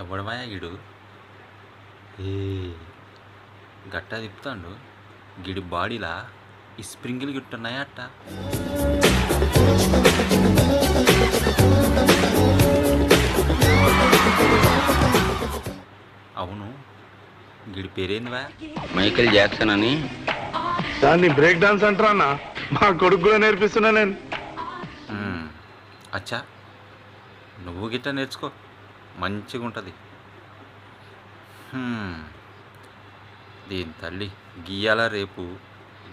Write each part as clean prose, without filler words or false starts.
ఎవడమాయా గిడు ఏ గట్టా తిప్పుతాడు గిడి బాడీలా ఈ స్ప్రింగిల్ గిట్టున్నాయా అట్ట అవును గిడి పేరేందివా? మైకేల్ జాక్సన్ అని. దాన్ని బ్రేక్ డాన్స్ అంటారా అన్న? మా కొడుకు కూడా నేర్పిస్తున్నా నేను. అచ్చా నువ్వు గిట్ట నేర్చుకో, మంచిగా ఉంటుంది. దీని తల్లి గీయాల రేపు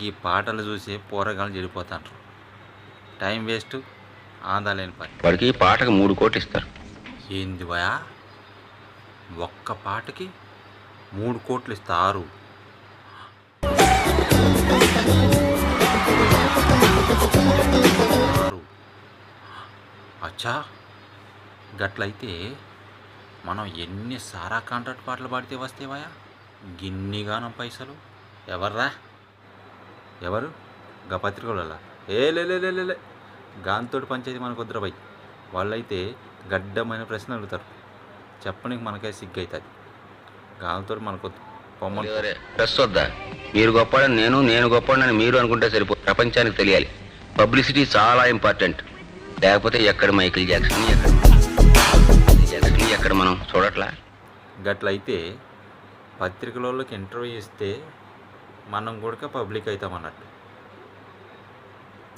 గీ పాటలు చూసే పోరగాళ్ళు చెడిపోతాంటారు. టైం వేస్ట్, ఆదా లేని పని. వాడికి పాటకు 3 కోట్లు ఇస్తారు. ఏంది వయా? ఒక్క పాటకి 3 కోట్లు ఇస్తారు? అచ్చా గట్లయితే మనం ఎన్ని సారా కాంట్రాక్ట్ పాటలు పాడితే వస్తేవాయా గిన్నిగానం పైసలు? ఎవర్రా ఎవరు గా పత్రికల లే గాంతోటి పంచాయతీ మనకు వద్దురాబాయ్. వాళ్ళైతే గడ్డమైన ప్రశ్న అడుగుతారు, చెప్పడానికి మనకే సిగ్గు అవుతుంది. గాంతో మనకు పొమ్మని ప్రెస్ వద్దా? మీరు గొప్పడని నేను గొప్పడని మీరు అనుకుంటే సరిపో. ప్రపంచానికి తెలియాలి. పబ్లిసిటీ చాలా ఇంపార్టెంట్. లేకపోతే ఎక్కడ మైకేల్ జాక్సన్, ఎక్కడ మనం చూడట్లా. గట్లయితే పత్రికలకి ఇంటర్వ్యూ ఇస్తే మనం కూడా పబ్లిక్ అవుతామన్నట్టు.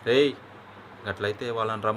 రేయ్ గట్లయితే వాళ్ళని రమ్మ